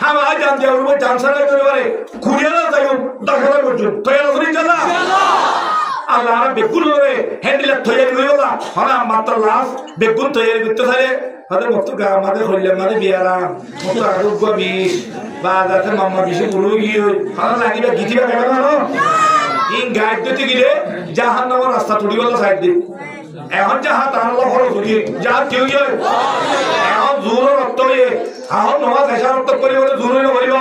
হামা জান দিয়া উড়বো জান সারা করে পারে খুঁড়িয়া যাই দাখালা করছো তৈরি আছে ইনশাআল্লাহ আল্লাহ বেগুন রে হ্যান্ডেল তৈরি করিওলা হনা মাত্র লাশ বেগুন তৈরি করতে থাকে হতে মত আমাদের হইলে মানে বিয়ারা মত আরোগ্য বিষ বা যাতে মাম্মা বিষে গুলো গিয়ে হনা লাগিবে গিটিবা কেন না ইন গাইড দিতে গিয়ে জাহান্নামের রাস্তা তুড়িওয়ালা সাইড দি এখন যাহা তার হল যদি যা কেউ এখন জোর রক্ত এখন নমাজ এসা রক্ত করিব জোরই নকরিব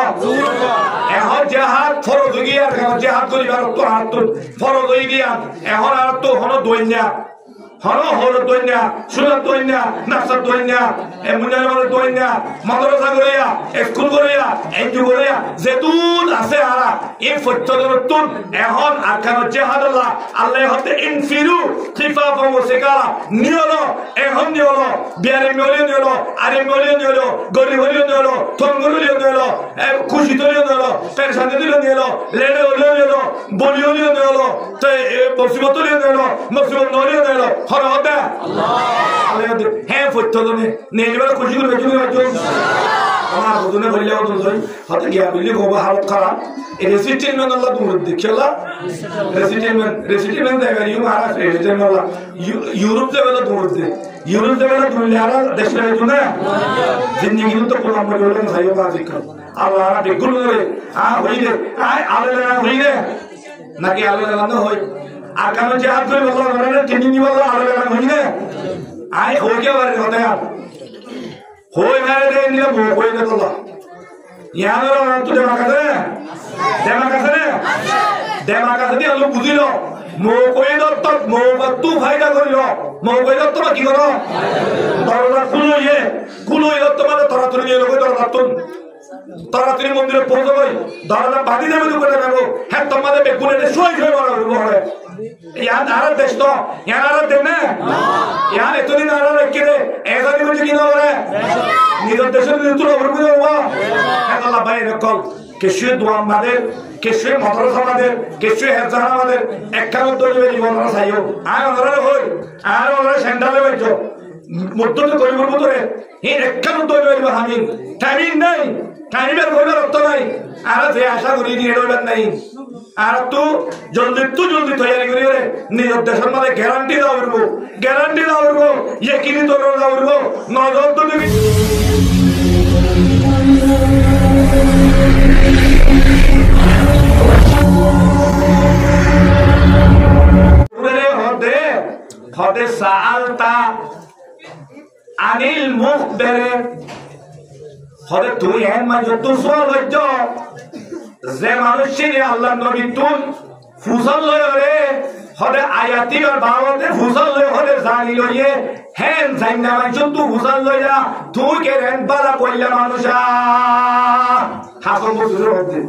এখন যে হাত ফরজ গিয়া যে হাত করিবা রক্ত হাত ফরজ হয়ে গিয়া এখন আর তো হন দৈন্যা হন হল দৈন্যা সুরাত দৈন্যা নাসার দৈন্যা মুন্নার দৈন্যা মাদ্রাসা করিয়া স্কুল করিয়া এনজিও করিয়া যেতুন আছে আরা এই ফত্যদরতুন এখন আরকান জিহাদ আল্লাহ হতে ইনফিরু খিফাফা ওয়া সিকারা নিয়লো এখন নিয়লো বিয়ারে মিলিয়ন নিয়লো আরে মিলিয়ন নিয়লো গরিব হলিয়ন নিয়লো থঙ্গর হলিয়ন নিয়লো খুশি হলিয়ন নিয়লো তার শান্তি হলিয়ন নিয়লো লেড়ে হলিয়ন নিয়লো বলি হলিয়ন নিয়লো তে মুসিবত হলিয়ন নিয়লো মুসিবত হলিয়ন নিয়লো হরা হবে আল্লাহ আল্লাহ হ্যাঁ ফত্যদনে নেলিবার খুশি করে বেঁচে যাচ্ছে আমার বুঝনে বললেও তো জয় হতে গিয়া বললি গো হালত খারাপ রেসিটেলমেন্ট আল্লাহ দূর দেখছলা রেসিটেলমেন্ট দেখা ইউ মহারাজ রেসিটেলমেন্ট আল্লাহ ইউরোপ লেভেলে দূর দে ইউরোপ লেভেলে দূর লেরা দেশ লেভেলে না জিন্দেগি তো কোলাম বলে না সাইও বাজি কর আল্লাহ রা বেগুন রে হইলে আল্লাহ হইলে নাকি আল্লাহ না হই আর কেন যে হাত করে বললাম মানে তিনি নি বললাম আল্লাহ হইলে হই কে বারে হতে আর হই মারে দে নিলে হই না তোলা ইয়ানো তো দেমাক আছে দি আলো বুঝিল মো কই দত্ত মো বত্তু ফায়দা করিল মো কই দত্ত কি করো দরজা খুলইয়ে দত্ত মানে তরাতরি নিয়ে লোক দরজা তরাতরি মন্দিরে পৌঁছে গই দরজা বাঁধি দেবে করে দেবো হ্যাঁ তোমাদের বেগুনে সই হয়ে বড় ইয়ান আর দেশ তো ইয়ান আর দেব না ইয়ান এতদিন আর রেখে দে এজানি বলছে কি না করে নিজের দেশের নিয়ন্ত্রণ অবরুদ্ধ হওয়া হ্যাঁ আল্লাহ ভাই রকল কেশে দোয়া আমাদের কেশে মাদ্রাসা আমাদের কেশে হেজার আমাদের একখান তৈরি জীবন চাইও আর ওনারা হই আর ওনারা সেন্টারে হইতো মধ্যে গরিবের মতো এই একখান তৈরি হইব আমি টাইমিং নাই টাইমের কোনো অর্থ নাই আর যে আশা করি দিয়ে রইবেন নাই আর তো জলদি তৈরি করি রে নিজের দেশের মধ্যে গ্যারান্টি দেওয়া করবো ইয়েকিনি তো দেওয়া করবো নজর তো দেখি হতে সাআলতা আনিল মুখবিরে হতে তুই হেন মাঝে তুই সওয়াল হইছ যে মানুষের আল্লাহ নবী তুই ফুসল লয় রে হতে আয়াতি আর বাওয়াতে ফুসল লয় হতে জানি লইয়ে হেন জাইনা মাইছ তুই ফুসল লইয়া তুই কে হেন বালা কইলা মানুষা হাসন বুঝলো হতে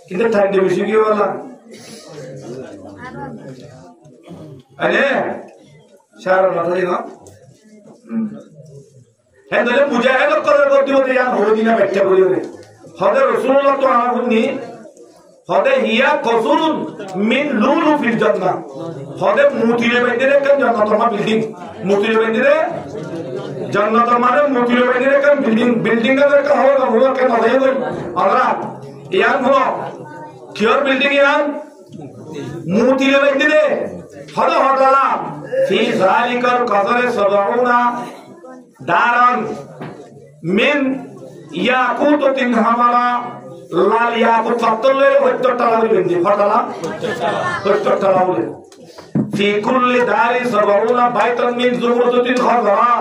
কিন্তু ঠান্ডা বেশি কি বলা আরে সারা মাথায় না হ্যাঁ তাহলে মুজাহিদ করার করতে হতে যান হদিনা ব্যাখ্যা করি হদে রাসূলুল্লাহ তো আমার হুনি হদে হিয়া কসুরুন মিন লুলু ফিল জান্নাহ হদে মুতিরে বাইরে কেন জান্নাত মা বিল্ডিং মুতিরে বাইরে জান্নাত মানে মুতিরে বাইরে কেন বিল্ডিং এর কা হওয়া কেন হদে কই আল্লাহ ইয়ান হলো কিয়ার বিল্ডিং ইয়ান মুতিরে বাইরে হদে হদালা ফি যালিকাল কদরে 70 দারান মিন ইয়াকুতাতিন হামারা লাল ইয়াকুত ফাতলে 70 টাকা বিন্দি ফটালা 70 টাকা বলে ফি কুল্লি দারি 70 বাইতান মিন জুমরুদাতিন খাযরা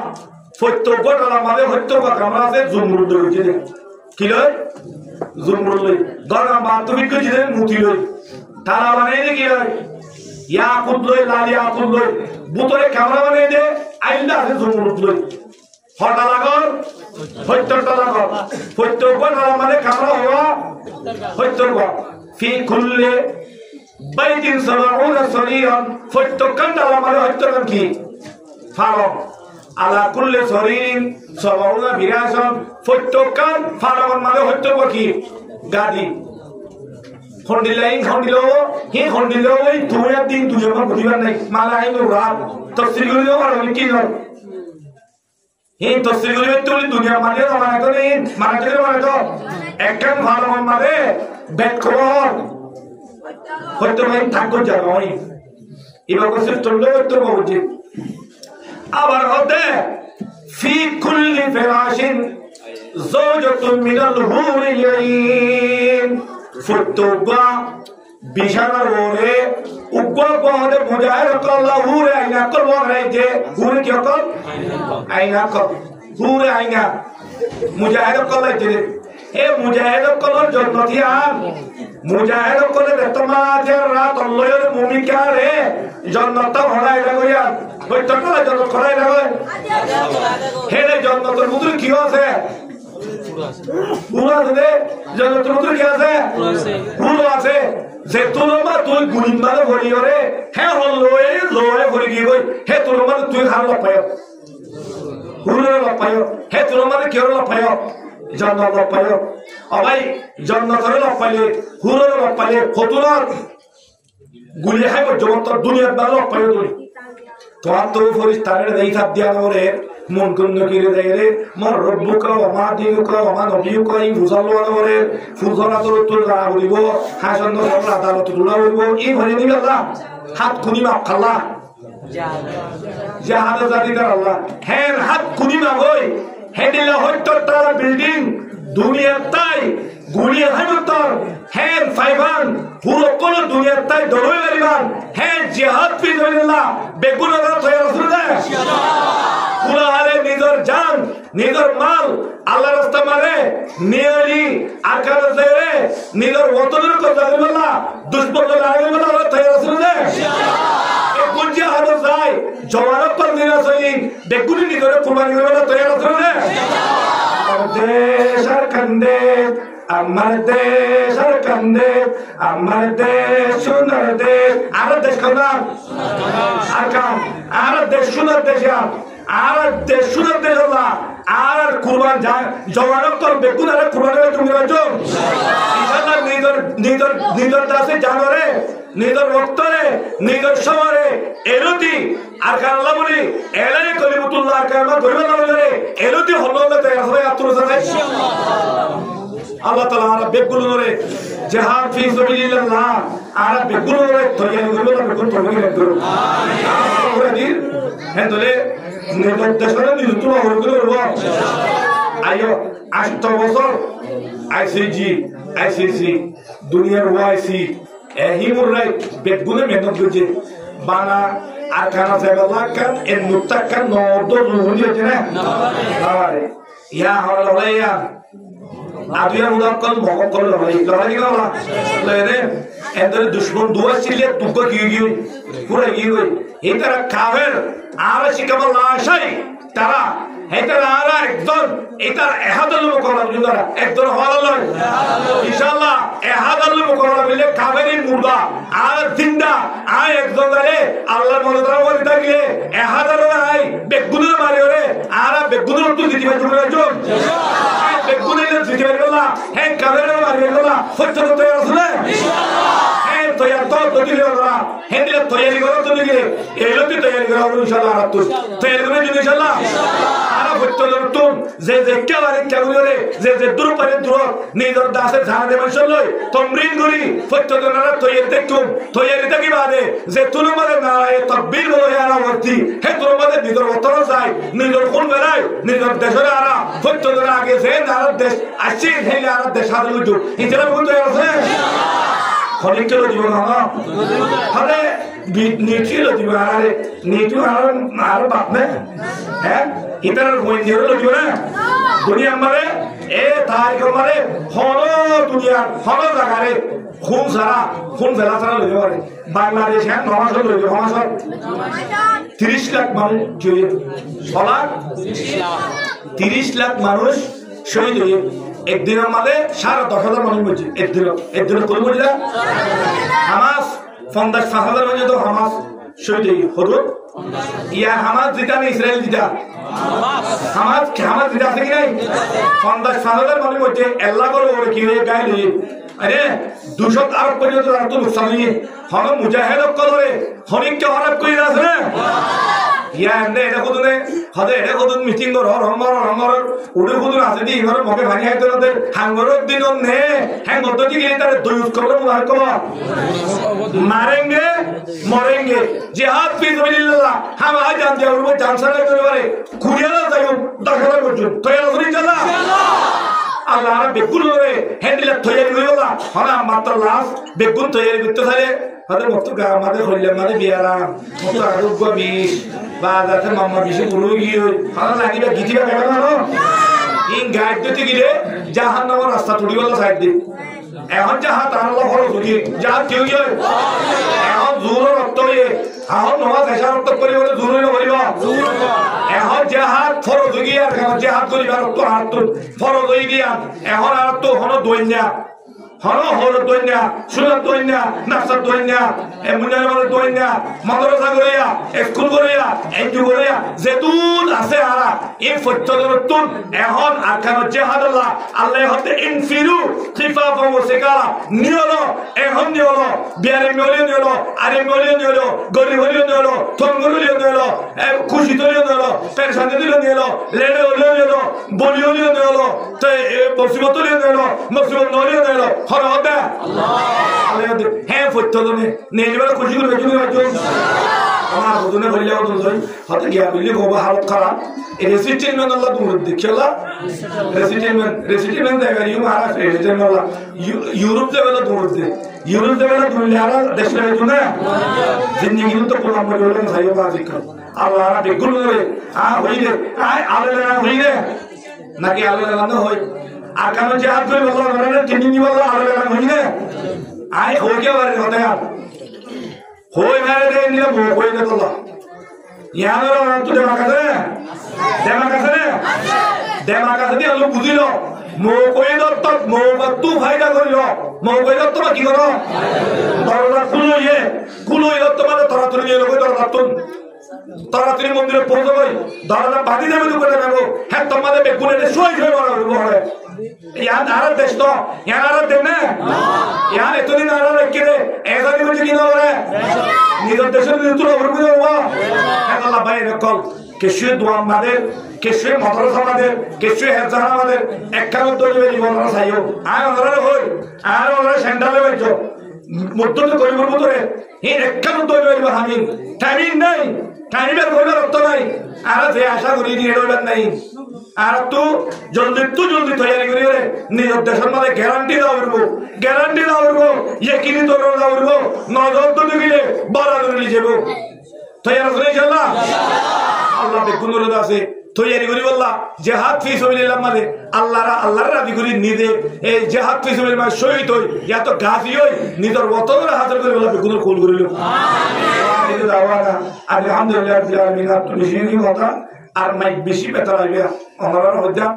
70 টাকা মানে 70 কামরা আছে জুমরুদ হইছে কি লয় জুমরুদ লই গরা মা তুমি কি জিনে মুতি লই তারা বানাই দে কি লয় ইয়াকুত লই লাল ইয়াকুত লই বুতরে কামরা বানাই দে আইলা আছে জুমরুদ লই ফটা লাগর 70 টাকা 70 টাকা মানে কামরা হওয়া 70 ফি কুল্লি বাইতিন 70 সরিয়ান 70 টাকা মানে 70 কি ফারম আলা কুল্লি সরিন 70 বিরাসন 70 ফারম মানে 70 কি গাদি খন্ডিলো হে খন্ডিলো ওই দুয়া দিন দুজন বুঝিবার নাই মালা আইনো রাত তফসির করিও আর কি নয় এই তসরিগুলি তুই দুনিয়া মানে মানে তো নেই মানে তো একখান ভালো মানে ব্যাট কর হয়তো ভাই থাকো জানোই এবার কথা চললে তো বলছি আবার হতে ফি কুল্লি ফিরাশিন যাওজাতুন মিনাল হুরিল আইন ফুতুবা বিশানার ওরে উগ্র পদে মুজাহিদ আল্লাহ হুরে আইনা করব রাইতে হুরে কি কর আইনা কর হুরে আইনা মুজাহিদ কলাইতে এ মুজাহিদ কলর জন্নতি আর মুজাহিদ কলের তোমাদের রাত আল্লাহর মুমিকারে জন্নত হলাই লাগইয়া বৈঠকলা জন্নত হলাই লাগয় হেলে জন্নতের মধ্যে কি আছে পুরো আছে জন্নতের মধ্যে কি আছে পুরো আছে যে তুলমা তুই গুলিম মানে ভরি রে হে হলয়ে লয়ে ভরি গই হে তুলমা তুই খান লপায় পুরো লপায় হে তুলমা কি লপায় জান্নাত লপায় ও ভাই জান্নাতের লপাইলে হুরের লপাইলে ফতুরার গুলি হাইব জগত দুনিয়ার বাল লপায় তুই তোমার তো ফরিস্তানের দেই সাপ দিয়া করে মন কুন্ন কিরে দেরে মর রব্বুকা ওয়া মা দিনুকা ওয়া মা নবিয়ুকা এই ফুসালওয়া করে ফুসালা তো তুল রাবলিব হাসান নবর আদালত তুলা হইব এই ভরে দিবে আল্লাহ হাত খুনি মাপ খাল্লা জাহাদ জাদিদার আল্লাহ হের হাত খুনি মাপ হই হেডিলা হয়তো তার বিল্ডিং দুনিয়ার তাই গুলিয়ে হাইমতর হের ফাইবান পুরো কোন দুনিয়ার তাই দরই মারিবান হের জিহাদ ফি সাবিলিল্লাহ বেগুনারা তৈরি রাসূলুল্লাহ পুরা আলে নিজের জান নিজের মাল আল্লাহ রাস্তা মানে নিয়লি আকার দেরে নিজের ওতনের কথা বলা দুশমন লাগে বলা তৈরি রাসূলুল্লাহ এ কোন জিহাদ যায় জওয়ানত পর নিরাসলি বেগুনি নিজের কুরবানি বলা তৈরি রাসূলুল্লাহ দেশ আর কান্দে আমার দেশ আর কান্দে আমার দেশ সুন্দর দেশ আর দেশ কান্দা আর কাম আর দেশ সুন্দর দেশ আর দেশ সুন্দর দেশ হলা আর কুরবান জওয়ানত তোর বেগুন আর কুরবানি তুমি রাখছো ইনশাআল্লাহ নিজের দাসে জানরে নিজের রক্তরে নিজের সমরে এরতি আর কাল্লা বলি এলাই কলিমতুল্লাহ আর কাল্লা ধরবে না এরতি হলো না তাই আসলে আত্মরসাই আল্লাহ তাআলা আর বেগুনরে জিহাদ ফি সাবিলিল্লাহ আর বেগুনরে তৈরি করবে না বেগুন তৈরি করবে আমিন হেতলে নির্দেশনা নিযুক্ত হয়ে গেল আইও 8 বছর আইসিসি দুনিয়ার ওয়াইসি এহিমুর রাইট বেগুনে মেহনত করছে বানা আর কানা জায়গা কান এর মুত্তাকান নদ রুহুলি হচ্ছে না আরে ইয়া হলো ইয়া আদিয়া মুদাক্কাল মহক্কল লড়াই গেল রে এদের দুশমন দুয়া ছিলে তুক কি পুরো কি এই তারা কাফের আর শিকাবল লাশাই তারা হেতারা আর একদম এটার এহাদল মুকররা বুঝারা একদম হলো ইনশাআল্লাহ এহাদল মুকররা মিলে কাফেরিন মুর্দা আর জিন্দা আয় একদম রে আল্লাহর মনদার বলি থাকলে এহাদল আই বেগুনের মারি রে আর বেগুনের তো দিতে পারবে জন বেগুনের দিতে পারবে না হে কাফেরের মারি গেল সত্য তো আসলে ইনশাআল্লাহ হে তৈরি তো দিলে ওরা হে দিলে তৈরি করো তো দিলে এলতি তৈরি করো ইনশাআল্লাহ আর তো তৈরি করবে ইনশাআল্লাহ আর ফত্যলতুম যে কেবারে কেবুরে যে দূর পারে দূর নিজর দাসের জানা দেবেন চলই তমরিন করি ফত্যলনারা তৈরি থাকি বাদে যে তুলমাদের নারায়ে তাকবীর বলে আর ভর্তি হে তুলমাদের নিজর অতর যায় নিজর কোন বেলায় নিজর দেশের আর ফত্যলরা আগে যে নারার দেশ আসছে হে আর দেশ হাতে লুজু ইতরা বলতে আছে খনিকের জীবন হলে নিচিল জীবন আরে নিচু আর বাপ না হ্যাঁ ইতার কোন জীবন জীবন দুনিয়া মারে এ তারিখ মারে হলো দুনিয়া হলো জায়গারে খুন ফেলা ছাড়া লইতে পারে বাংলাদেশ হ্যাঁ 9 মাস লইতে 9 মাস 30 লাখ মানুষ জয়ী 30 লাখ মানুষ শহীদ হয়ে একদিনের মাঝে 10,500 মানুষ বলছে একদিন কোন বলছিলা হামাস 50,000 মানুষ তো হামাস শহীদ হলো ইয়া হামাস জিতা না ইসরায়েল জিতা হামাস জিতা আছে কি নাই 50,000 মানুষ বলছে আল্লাহ বলে ওরে কি হয়ে গাইলে আরে 200 আরব পর্যন্ত রাত মুসলমান হলো মুজাহিদ করে হনিককে হরব কই আছে না ইয়া এনে এটা কদুনে হদে এটা কদুন মিটিং কর রঙর উড়ে কদুন আছে দি ঘর মকে ভানি আইতো না হাঙ্গরের দিন নে হ্যাঁ মধ্যে গিয়ে তার দুই করলে মুবারক কব মারেঙ্গে মরেঙ্গে জিহাদ ফি সাবিলিল্লাহ হাম আজ জান যে উড়বো জানসারা করে পারে খুঁড়িয়া যাইও দখলা করছো তৈরি আছে ইনশাআল্লাহ আল্লাহ বেগুন রে হ্যান্ডেল তৈরি করিওলা হনা মাত্র লাস্ট বেগুন তৈরি করতে থাকে হদে মত গা আমাদের হইলে মানে বিয়ারা মত আরোগ্য বিষ বা যাতে মামা বিষ গুলো গিয়ে হনা লাগিবে গিটিবা কেন না ইন গাইড দিতে গিয়ে জাহান্নামের রাস্তা তুড়িওয়ালা সাইড দি এখন যাহা তার আল্লাহ খরচ হই যাহা কেউ এখন জোর রক্ত হয়ে এখন নমাজ এসা রক্ত করি বলে জোরই নকরিব এখন জাহাত ফরজ হয়ে গিয়া জাহাত করিবার রক্ত হাত ফরজ হয়ে গিয়া এখন আর তো হন দৈন্যা হন হল দৈন্যা সুরত দৈন্যা নাসার দৈন্যা মুন্নার দৈন্যা মাদ্রাসা করিয়া স্কুল করিয়া এনজিও করিয়া যেতুন আছে আরা এই ফত্যদরতুন এখন আরকান জিহাদ আল্লাহ আল্লাহ হতে ইনফিরু খিফাফা ওয়া সিকারা নিয়লো এখন নিয়লো বিয়ারে মিলিয়ন নিয়লো আরে মিলিয়ন নিয়লো গরিব হলিয়ন নিয়লো থঙ্গরুলিয়ন নিয়লো খুশি তলিয়ন নিয়লো পেরেশান দিলিয়ন নিয়লো লেড়ে হলিয়ন নিয়লো বলিয়ন নিয়লো তে মুসিবত হলিয়ন নিয়লো মুসিবত নলিয়ন নিয়লো হরা হতে আল্লাহ আল্লাহ হ্যাঁ ফত্যদনে নেলিবার খুশি করে বেজুনি বাজু আমার বুঝনে বললে ওই হতে গিয়া বললে গোবা হালত খারাপ রেসিটেলমেন্ট আল্লাহ দূর দেখলা রেসিটেলমেন্ট দেবে মারা রেসিটেলমেন্ট আল্লাহ ইউরোপ লেভেলে দূর দে ইউরোপ লেভেলে দূর লেরা দেশ লেভেলে না জিন্দেগি তো কোলাম বলে সাইও বাজিক আল্লাহ বেগুন রে হইলে আল্লাহ হইলে নাকি আল্লাহ না হই আর কেন জিহাদ করে বলা মানে ট্রেনিং বলা আল্লাহ হইলে হই কে বারে হতে আর হই মারে দে নিলে হই না তোলা ইয়ানো তো দেমাক আছে দিয়ে আলো বুঝিল মৌকই দত্ত মৌবাতু ফায়দা করিল মৌকই দত্ত কি কর দরজা খুলই দত্ত মানে তরাতরি নিয়ে লোক তরাতরি মন্দিরে পৌঁছে গই দরজা বাঁধি দেবে দোকানে যাবো হ্যাঁ তোমাদের বেগুনে সই হয়ে বড় ইয়ার আর দেশ তো ইয়ার আর দেব না ইয়ার এতদিন আর রেখে দে এজানি বলছে কি না করে নিজের দেশের নিয়ন্ত্রণ অবরুদ্ধ হবো হ্যাঁ আল্লাহ ভাই রকল কেশে দোয়া আমাদের কেশে মাদ্রাসা আমাদের কেশে হেজার আমাদের একখান দলিবে জীবন চাইও আর ওনারা হই আর ওনারা সেন্ট্রালে হয়েছ মধ্যে গরিবের মতো এই একখান দলিবে হামিন টাইমিং নাই টাইমের গরিবের অর্থ নাই আর যে আশা করি দিয়ে রইবেন নাই আর তো জলদি তৈরি করি নিজের দেশের মধ্যে গ্যারান্টি দেওয়া করবো ইয়ে তো দেওয়া করবো নজর তো দিলে বড় ধরে যাবো তৈরি করে ইনশাআল্লাহ আল্লাহ বেগুন আছে তৈরি করি বললা জিহাদ ফি সাবিলিল্লাহ মানে আল্লাহর রাজি করি নিজে এই জিহাদ ফি সাবিলিল্লাহ মানে শহীদ হই ইয়া তো গাজী হই নিজের ওয়াতনের হাজার করে বলা বেগুনের কোল করিল আমিন দাওয়ানা আলহামদুলিল্লাহ রাব্বিল আলামিন আপনি বেশি কথা আর মাইক বেশি বেতা লাগবে আমার হজ্জা